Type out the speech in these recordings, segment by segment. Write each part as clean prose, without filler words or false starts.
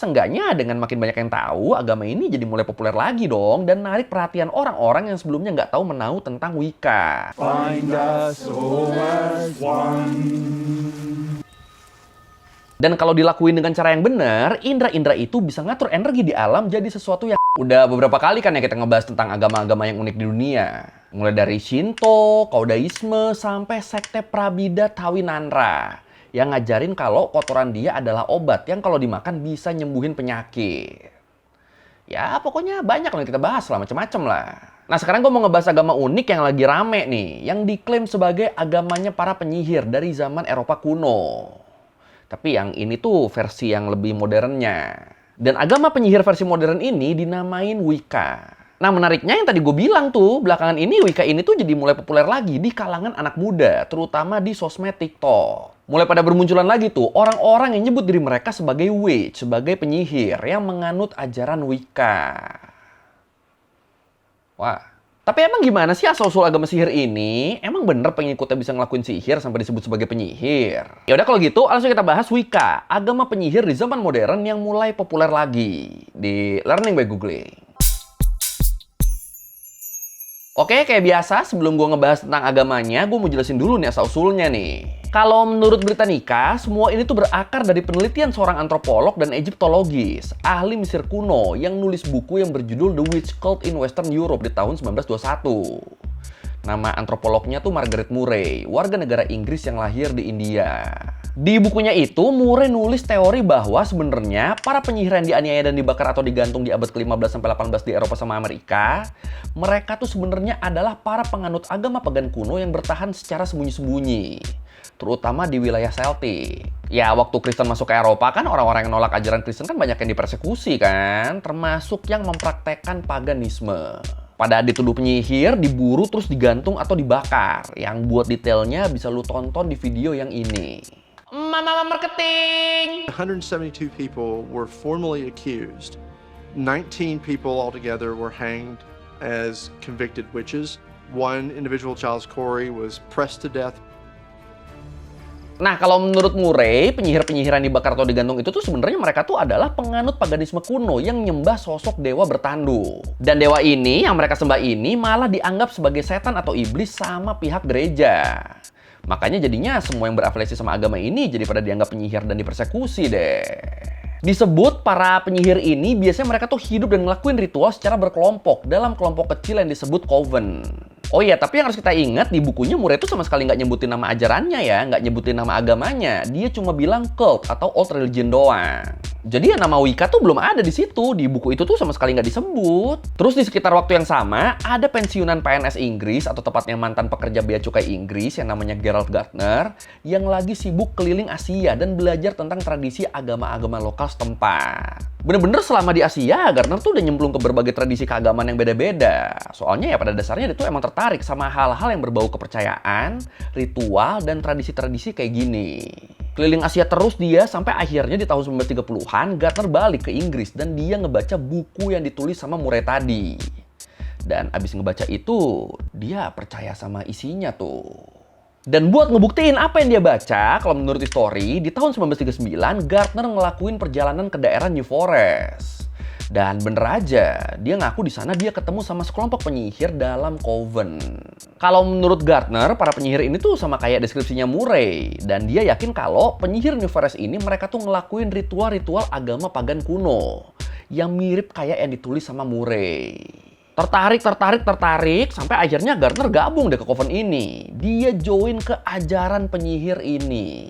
seenggaknya dengan makin banyak yang tahu, agama ini jadi mulai populer lagi dong dan narik perhatian orang-orang yang sebelumnya nggak tahu menahu tentang Wicca. Find us all as one. Dan kalau dilakuin dengan cara yang benar, indera-indera itu bisa ngatur energi di alam jadi sesuatu yang... Udah beberapa kali kan ya kita ngebahas tentang agama-agama yang unik di dunia. Mulai dari Shinto, Kaudaisme, sampai sekte Prabida Tawinanra. Yang ngajarin kalau kotoran dia adalah obat yang kalau dimakan bisa nyembuhin penyakit. Ya pokoknya banyak lah kita bahas lah, macam-macam lah. Nah sekarang gue mau ngebahas agama unik yang lagi rame nih. Yang diklaim sebagai agamanya para penyihir dari zaman Eropa kuno. Tapi yang ini tuh versi yang lebih modernnya. Dan agama penyihir versi modern ini dinamain Wicca. Nah menariknya yang tadi gue bilang tuh, belakangan ini Wicca ini tuh jadi mulai populer lagi di kalangan anak muda, terutama di sosmed TikTok. Mulai pada bermunculan lagi tuh orang-orang yang nyebut diri mereka sebagai witch, sebagai penyihir yang menganut ajaran Wicca. Wah. Tapi emang gimana sih asal-usul agama sihir ini? Emang bener pengikutnya bisa ngelakuin sihir sampai disebut sebagai penyihir? Yaudah kalau gitu, langsung kita bahas Wicca, agama penyihir di zaman modern yang mulai populer lagi di Learning by Googling. Oke, kayak biasa sebelum gue ngebahas tentang agamanya, gue mau jelasin dulu nih asal-usulnya nih. Kalau menurut Britannica, semua ini tuh berakar dari penelitian seorang antropolog dan Egyptologis, ahli Mesir kuno yang nulis buku yang berjudul The Witch Cult in Western Europe di tahun 1921. Nama antropolognya tuh Margaret Murray, warga negara Inggris yang lahir di India. Di bukunya itu, Murray nulis teori bahwa sebenarnya para penyihir yang dianiaya dan dibakar atau digantung di abad ke-15 sampai 18 di Eropa sama Amerika, mereka tuh sebenarnya adalah para penganut agama pagan kuno yang bertahan secara sembunyi-sembunyi. Terutama di wilayah Celtic. Ya, waktu Kristen masuk ke Eropa kan orang-orang yang nolak ajaran Kristen kan banyak yang dipersekusi kan, termasuk yang mempraktekkan paganisme. Pada dituduh penyihir, diburu terus digantung atau dibakar. Yang buat detailnya bisa lu tonton di video yang ini. Mama Marketing! 172 people were formally accused. 19 people altogether were hanged as convicted witches. One individual, Giles Corey, was pressed to death. Nah, kalau menurut Murray, penyihir-penyihir yang dibakar atau digantung itu tuh sebenarnya mereka tuh adalah penganut paganisme kuno yang nyembah sosok dewa bertanduk. Dan dewa ini yang mereka sembah ini malah dianggap sebagai setan atau iblis sama pihak gereja. Makanya jadinya semua yang berafiliasi sama agama ini jadi pada dianggap penyihir dan dipersekusi deh. Disebut para penyihir ini biasanya mereka tuh hidup dan ngelakuin ritual secara berkelompok dalam kelompok kecil yang disebut coven. Oh iya, tapi yang harus kita ingat di bukunya Murray itu sama sekali nggak nyebutin nama ajarannya ya, nggak nyebutin nama agamanya. Dia cuma bilang cult atau old religion doang. Jadi ya nama Wicca tuh belum ada di situ, di buku itu tuh sama sekali nggak disebut. Terus di sekitar waktu yang sama, ada pensiunan PNS Inggris atau tepatnya mantan pekerja bea cukai Inggris yang namanya Gerald Gardner yang lagi sibuk keliling Asia dan belajar tentang tradisi agama-agama lokal setempat. Bener-bener selama di Asia, Gardner tuh udah nyemplung ke berbagai tradisi keagamaan yang beda-beda. Soalnya ya pada dasarnya dia tuh emang tertarik sama hal-hal yang berbau kepercayaan, ritual, dan tradisi-tradisi kayak gini. Keliling Asia terus dia sampai akhirnya di tahun 1930-an Gardner balik ke Inggris dan dia ngebaca buku yang ditulis sama Murray tadi. Dan abis ngebaca itu, dia percaya sama isinya tuh. Dan buat ngebuktiin apa yang dia baca, kalau menurut history, di tahun 1939, Gardner ngelakuin perjalanan ke daerah New Forest. Dan bener aja, dia ngaku di sana dia ketemu sama sekelompok penyihir dalam coven. Kalau menurut Gardner, para penyihir ini tuh sama kayak deskripsinya Murray. Dan dia yakin kalau penyihir New Forest ini mereka tuh ngelakuin ritual-ritual agama pagan kuno. Yang mirip kayak yang ditulis sama Murray. Tertarik, sampai akhirnya Gardner gabung deh ke coven ini. Dia join ke ajaran penyihir ini.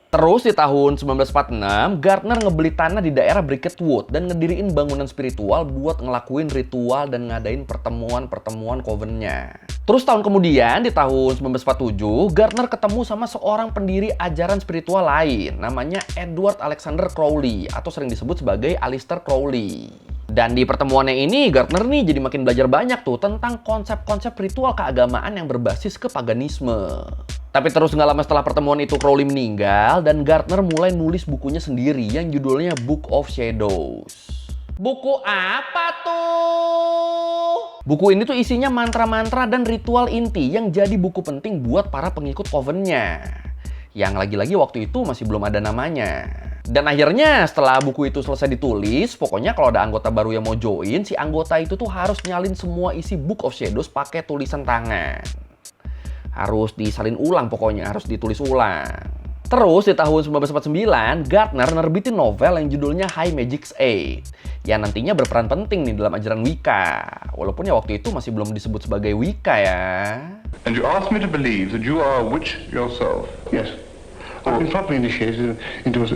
Terus di tahun 1946, Gardner ngebeli tanah di daerah Bricket Wood dan ngediriin bangunan spiritual buat ngelakuin ritual dan ngadain pertemuan-pertemuan covennya. Terus tahun kemudian, di tahun 1947, Gardner ketemu sama seorang pendiri ajaran spiritual lain, namanya Edward Alexander Crowley, atau sering disebut sebagai Aleister Crowley. Dan di pertemuannya ini, Gardner nih jadi makin belajar banyak tuh tentang konsep-konsep ritual keagamaan yang berbasis ke paganisme. Tapi terus nggak lama setelah pertemuan itu Crowley meninggal dan Gardner mulai nulis bukunya sendiri yang judulnya Book of Shadows. Buku apa tuh? Buku ini tuh isinya mantra-mantra dan ritual inti yang jadi buku penting buat para pengikut covennya. Yang lagi-lagi waktu itu masih belum ada namanya. Dan akhirnya setelah buku itu selesai ditulis, pokoknya kalau ada anggota baru yang mau join, si anggota itu tuh harus nyalin semua isi Book of Shadows pakai tulisan tangan. Harus disalin ulang pokoknya, harus ditulis ulang. Terus di tahun 1949, Gardner nerbitin novel yang judulnya High Magic's Aid, yang nantinya berperan penting nih dalam ajaran Wicca. Walaupun ya waktu itu masih belum disebut sebagai Wicca ya. And you ask me to believe that you are a witch yourself? Yes. I've been properly initiated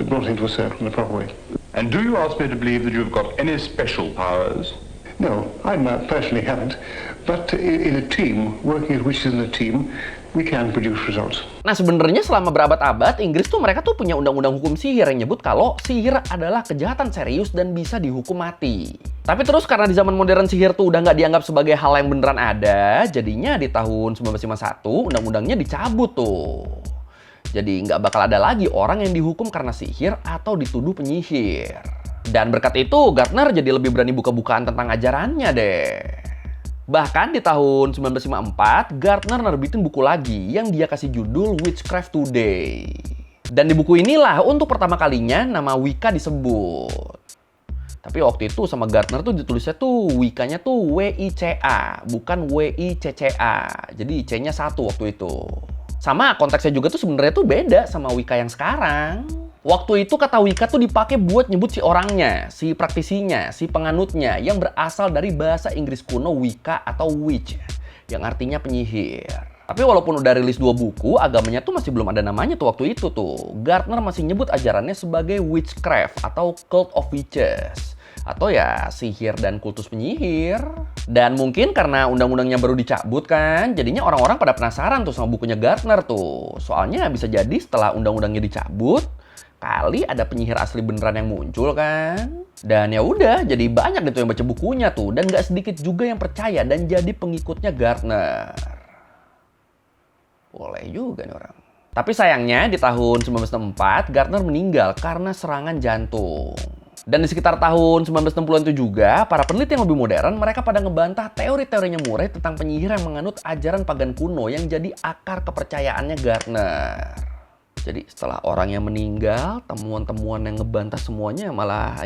brought into a circle in a proper way. And do you ask me to believe that you've got any special powers? No, I personally haven't. But in a team, working as witches in a team, we can produce results. Nah sebenarnya selama berabad-abad, Inggris tuh mereka tuh punya undang-undang hukum sihir yang nyebut kalau sihir adalah kejahatan serius dan bisa dihukum mati. Tapi terus karena di zaman modern sihir tuh udah nggak dianggap sebagai hal yang beneran ada, jadinya di tahun 1951 undang-undangnya dicabut tuh. Jadi nggak bakal ada lagi orang yang dihukum karena sihir atau dituduh penyihir. Dan berkat itu, Gardner jadi lebih berani buka-bukaan tentang ajarannya deh. Bahkan di tahun 1954, Gardner nerbitin buku lagi yang dia kasih judul Witchcraft Today. Dan di buku inilah untuk pertama kalinya nama Wicca disebut. Tapi waktu itu sama Gardner tuh ditulisnya tuh Wicca-nya tuh W-I-C-A, bukan W-I-C-C-A. Jadi C-nya 1 waktu itu. Sama konteksnya juga tuh sebenarnya tuh beda sama Wicca yang sekarang. Waktu itu kata Wicca tuh dipakai buat nyebut si orangnya, si praktisinya, si penganutnya yang berasal dari bahasa Inggris kuno Wicca atau witch, yang artinya penyihir. Tapi walaupun udah rilis 2 buku, agamanya tuh masih belum ada namanya tuh waktu itu tuh. Gardner masih nyebut ajarannya sebagai witchcraft atau cult of witches. Atau ya sihir dan kultus penyihir. Dan mungkin karena undang-undangnya baru dicabut kan, jadinya orang-orang pada penasaran tuh sama bukunya Gardner tuh. Soalnya bisa jadi setelah undang-undangnya dicabut, kali ada penyihir asli beneran yang muncul kan. Dan ya udah, jadi banyak gitu yang baca bukunya tuh. Dan gak sedikit juga yang percaya dan jadi pengikutnya Gardner. Boleh juga nih orang. Tapi sayangnya di tahun 1964, Gardner meninggal karena serangan jantung. Dan di sekitar tahun 1960-an itu juga, para peneliti yang lebih modern, mereka pada ngebantah teori-teorinya Murray tentang penyihir yang menganut ajaran pagan kuno yang jadi akar kepercayaannya Gardner. Jadi setelah orang yang meninggal, temuan-temuan yang ngebantah semuanya malah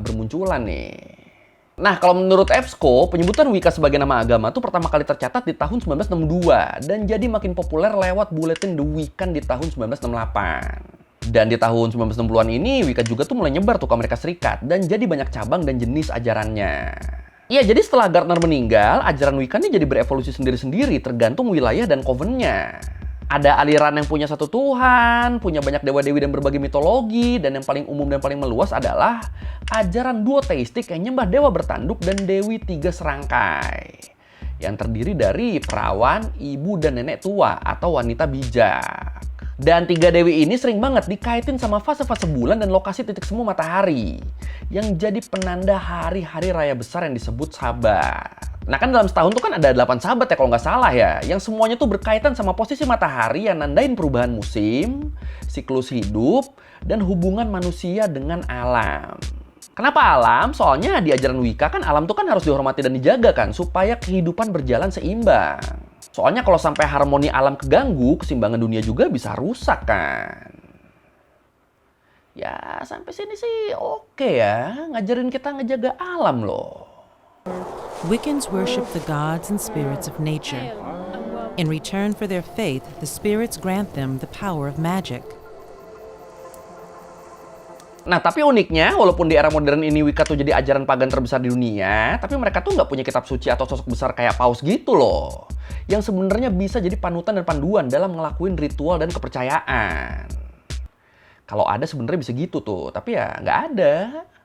bermunculan nih. Nah, kalau menurut EBSCO, penyebutan Wicca sebagai nama agama tuh pertama kali tercatat di tahun 1962 dan jadi makin populer lewat buletin The Wiccan di tahun 1968. Dan di tahun 1960-an ini, Wicca juga tuh mulai nyebar tuh ke Amerika Serikat dan jadi banyak cabang dan jenis ajarannya. Iya, jadi setelah Gardner meninggal, ajaran Wicca ini jadi berevolusi sendiri-sendiri tergantung wilayah dan coven-nya. Ada aliran yang punya satu Tuhan, punya banyak dewa-dewi dan berbagai mitologi, dan yang paling umum dan paling meluas adalah ajaran duoteistik yang nyembah dewa bertanduk dan dewi 3 serangkai. Yang terdiri dari perawan, ibu, dan nenek tua atau wanita bijak. Dan 3 dewi ini sering banget dikaitin sama fase-fase bulan dan lokasi titik semu matahari. Yang jadi penanda hari-hari raya besar yang disebut Sabat. Nah kan dalam setahun tuh kan ada 8 sabat ya kalau nggak salah ya. Yang semuanya tuh berkaitan sama posisi matahari yang nandain perubahan musim, siklus hidup, dan hubungan manusia dengan alam. Kenapa alam? Soalnya di ajaran Wicca kan alam tuh kan harus dihormati dan dijaga kan supaya kehidupan berjalan seimbang. Soalnya kalau sampai harmoni alam keganggu, keseimbangan dunia juga bisa rusak kan. Ya sampai sini sih oke ya, ngajarin kita ngejaga alam loh. Wiccans worship the gods and spirits of nature. In return for their faith, the spirits grant them the power of magic. Nah, tapi uniknya, walaupun di era modern ini Wicca tuh jadi ajaran pagan terbesar di dunia, tapi mereka tuh nggak punya kitab suci atau sosok besar kayak paus gitu loh. Yang sebenarnya bisa jadi panutan dan panduan dalam ngelakuin ritual dan kepercayaan. Kalau ada sebenarnya bisa gitu tuh, tapi ya nggak ada.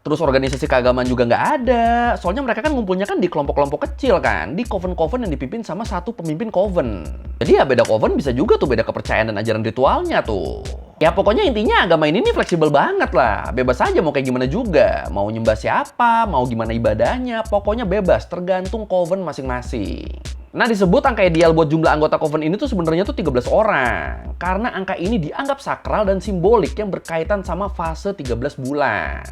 Terus organisasi keagamaan juga nggak ada. Soalnya mereka kan ngumpulnya kan di kelompok-kelompok kecil kan. Di coven-coven yang dipimpin sama satu pemimpin coven. Jadi ya beda coven bisa juga tuh beda kepercayaan dan ajaran ritualnya tuh. Ya pokoknya intinya agama ini nih fleksibel banget lah. Bebas aja mau kayak gimana juga. Mau nyembah siapa, mau gimana ibadahnya. Pokoknya bebas, tergantung coven masing-masing. Nah disebut angka ideal buat jumlah anggota coven ini tuh sebenarnya tuh 13 orang. Karena angka ini dianggap sakral dan simbolik yang berkaitan sama fase 13 bulan.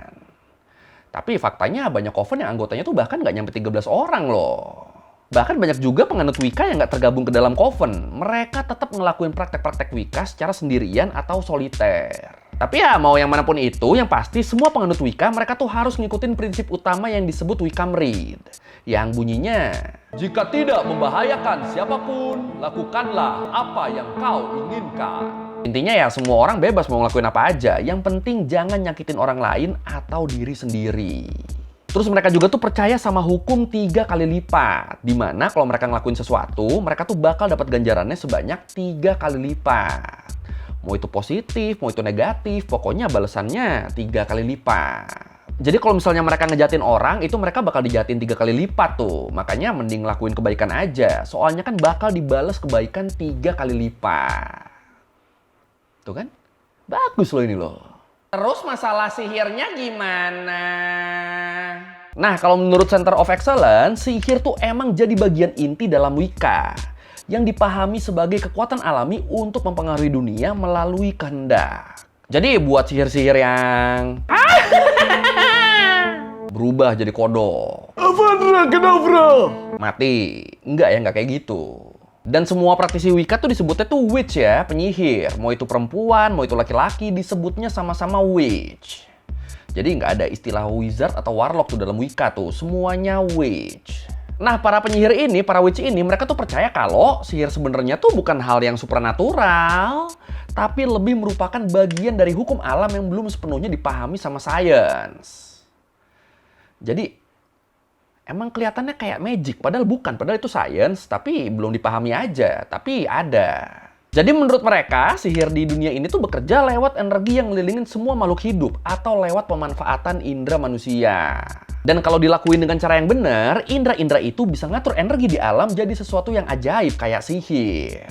Tapi faktanya banyak coven yang anggotanya tuh bahkan nggak nyampe 13 orang loh. Bahkan banyak juga penganut Wicca yang nggak tergabung ke dalam coven. Mereka tetap ngelakuin praktek-praktek Wicca secara sendirian atau soliter. Tapi ya mau yang manapun itu, yang pasti semua penganut Wicca mereka tuh harus ngikutin prinsip utama yang disebut Wicca-Read, yang bunyinya, jika tidak membahayakan siapapun, lakukanlah apa yang kau inginkan. Intinya ya semua orang bebas mau ngelakuin apa aja, yang penting jangan nyakitin orang lain atau diri sendiri. Terus mereka juga tuh percaya sama hukum 3 kali lipat, dimana kalau mereka ngelakuin sesuatu, mereka tuh bakal dapat ganjarannya sebanyak 3 kali lipat. Mau itu positif, mau itu negatif, pokoknya balasannya 3 kali lipat. Jadi kalau misalnya mereka ngejatin orang, itu mereka bakal dijatin 3 kali lipat tuh. Makanya mending lakuin kebaikan aja, soalnya kan bakal dibales kebaikan 3 kali lipat. Tuh kan? Bagus loh ini loh. Terus masalah sihirnya gimana? Nah, kalau menurut Center of Excellence, sihir tuh emang jadi bagian inti dalam Wicca yang dipahami sebagai kekuatan alami untuk mempengaruhi dunia melalui kehendak. Jadi buat sihir-sihir yang berubah jadi kodok. Mati. Enggak ya, enggak kayak gitu. Dan semua praktisi Wicca tuh disebutnya tuh witch ya, penyihir. Mau itu perempuan, mau itu laki-laki, disebutnya sama-sama witch. Jadi nggak ada istilah wizard atau warlock tuh dalam Wicca tuh, semuanya witch. Nah, para penyihir ini, para witch ini, mereka tuh percaya kalau sihir sebenarnya tuh bukan hal yang supranatural, tapi lebih merupakan bagian dari hukum alam yang belum sepenuhnya dipahami sama sains. Jadi, emang kelihatannya kayak magic, padahal bukan. Padahal itu sains, tapi belum dipahami aja. Tapi ada. Jadi menurut mereka, sihir di dunia ini tuh bekerja lewat energi yang ngelilingin semua makhluk hidup atau lewat pemanfaatan indera manusia. Dan kalau dilakuin dengan cara yang benar, indera-indera itu bisa ngatur energi di alam jadi sesuatu yang ajaib kayak sihir.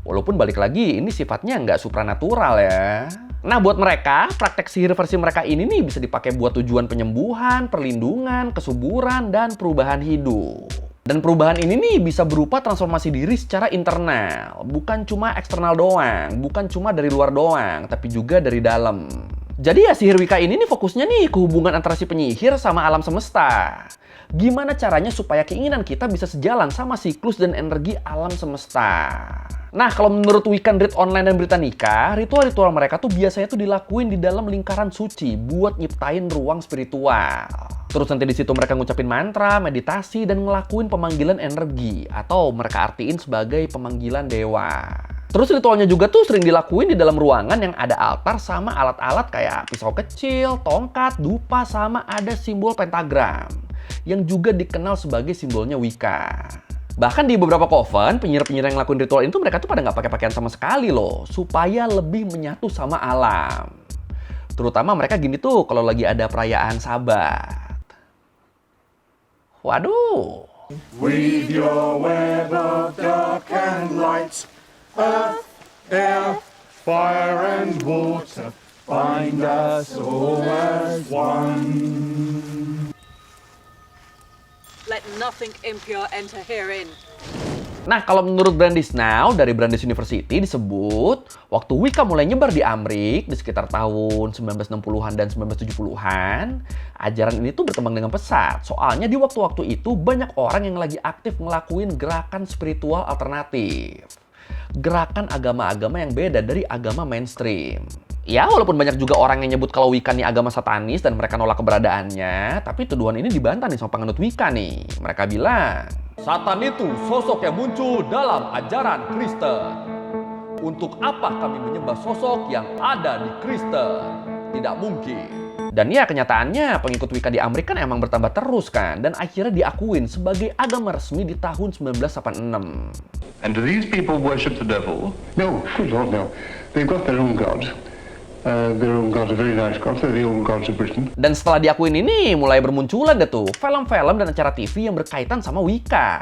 Walaupun balik lagi, ini sifatnya nggak supranatural ya. Nah, buat mereka, praktek sihir versi mereka ini nih bisa dipakai buat tujuan penyembuhan, perlindungan, kesuburan, dan perubahan hidup. Dan perubahan ini nih bisa berupa transformasi diri secara internal. Bukan cuma eksternal doang, bukan cuma dari luar doang, tapi juga dari dalam. Jadi ya sihir Wicca ini nih fokusnya nih ke hubungan antara si penyihir sama alam semesta. Gimana caranya supaya keinginan kita bisa sejalan sama siklus dan energi alam semesta. Nah, kalau menurut Wiccan-Read Online dan Britannica, ritual-ritual mereka tuh biasanya tuh dilakuin di dalam lingkaran suci buat nyiptain ruang spiritual. Terus nanti di situ mereka ngucapin mantra, meditasi, dan ngelakuin pemanggilan energi atau mereka artiin sebagai pemanggilan dewa. Terus ritualnya juga tuh sering dilakuin di dalam ruangan yang ada altar sama alat-alat kayak pisau kecil, tongkat, dupa, sama ada simbol pentagram yang juga dikenal sebagai simbolnya Wicca. Bahkan di beberapa coven, penyihir-penyihir yang ngelakuin ritual itu mereka tuh pada nggak pakai pakaian sama sekali loh, supaya lebih menyatu sama alam. Terutama mereka gini tuh kalau lagi ada perayaan Sabat. Waduh. Weave your web of dark and light, earth, air, fire and water, bind us all as one. Let nothing impure enter herein. Nah, kalau menurut Brandeis Now dari Brandeis University disebut waktu Wicca mulai nyebar di Amrik di sekitar tahun 1960-an dan 1970-an, ajaran ini tuh berkembang dengan pesat. Soalnya di waktu-waktu itu banyak orang yang lagi aktif ngelakuin gerakan spiritual alternatif. Gerakan agama-agama yang beda dari agama mainstream. Ya, walaupun banyak juga orang yang nyebut kalau Wicca nih agama satanis dan mereka nolak keberadaannya, tapi tuduhan ini dibantah nih sama penganut Wicca nih. Mereka bilang, Satan itu sosok yang muncul dalam ajaran Kristen. Untuk apa kami menyembah sosok yang ada di Kristen? Tidak mungkin. Dan ya kenyataannya pengikut Wicca di Amerika kan emang bertambah terus kan, dan akhirnya diakuin sebagai agama resmi di tahun 1986. And do these people worship the devil? No, good Lord, no. They've got their own god. Their own god, a very nice god. They're the own gods of Britain. Dan setelah diakuin ini, mulai bermunculan deh tuh film-film dan acara TV yang berkaitan sama Wicca.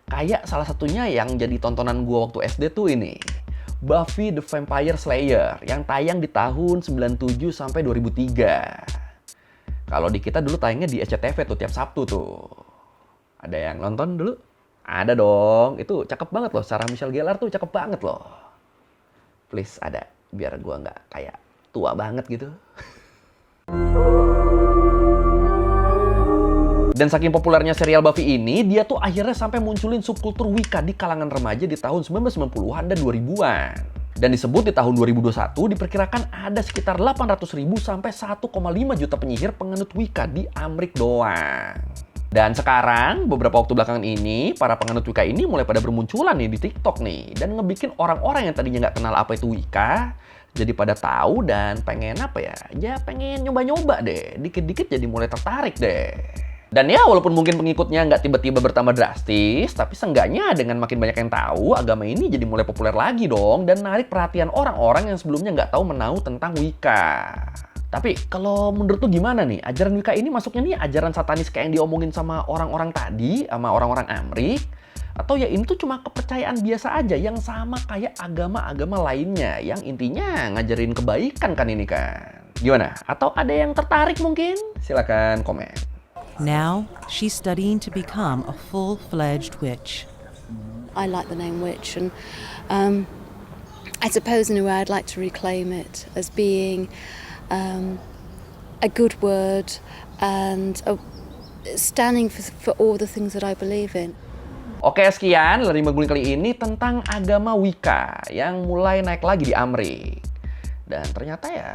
Kayak salah satunya yang jadi tontonan gua waktu SD tuh ini, Buffy the Vampire Slayer, yang tayang di tahun 97 sampai 2003. Kalau di kita dulu tayangnya di SCTV tuh tiap Sabtu tuh. Ada yang nonton dulu? Ada dong. Itu cakep banget loh. Sarah Michelle Gellar tuh cakep banget loh. Please ada. Biar gue nggak kayak tua banget gitu. Dan saking populernya serial Buffy ini, dia tuh akhirnya sampai munculin subkultur Wicca di kalangan remaja di tahun 1990-an dan 2000-an. Dan disebut di tahun 2021 diperkirakan ada sekitar 800.000 sampai 1,5 juta penyihir penganut Wicca di Amerika doang. Dan sekarang, beberapa waktu belakangan ini, para penganut Wicca ini mulai pada bermunculan nih di TikTok nih. Dan ngebikin orang-orang yang tadinya nggak kenal apa itu Wicca, jadi pada tahu dan pengen apa ya? Ya pengen nyoba-nyoba deh. Dikit-dikit jadi mulai tertarik deh. Dan ya walaupun mungkin pengikutnya nggak tiba-tiba bertambah drastis, tapi seenggaknya dengan makin banyak yang tahu, agama ini jadi mulai populer lagi dong dan narik perhatian orang-orang yang sebelumnya nggak tahu menahu tentang Wicca. Tapi kalau menurut lu gimana nih? Ajaran Wicca ini masuknya nih ajaran satanis kayak yang diomongin sama orang-orang tadi, sama orang-orang Amrik? Atau ya ini tuh cuma kepercayaan biasa aja yang sama kayak agama-agama lainnya yang intinya ngajarin kebaikan kan ini kan? Gimana? Atau ada yang tertarik mungkin? Silakan komen. Now, she's studying to become a full-fledged witch. I like the name witch, and I suppose in a way I'd like to reclaim it as being a good word and standing for all the things that I believe in. Oke, sekian Lari Maguling kali ini tentang agama Wicca yang mulai naik lagi di Amrik. Dan ternyata ya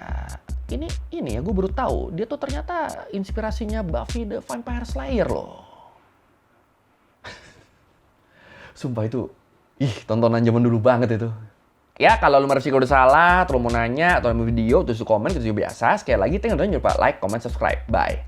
ini ya gue baru tahu dia tuh ternyata inspirasinya Buffy the Vampire Slayer loh. Sumpah itu, tontonan zaman dulu banget itu. Ya kalau lu merasa udah salah, atau mau nanya, atau mau video, tulis komen, gitu biasa. Sekali lagi, jangan lupa like, comment, subscribe. Bye.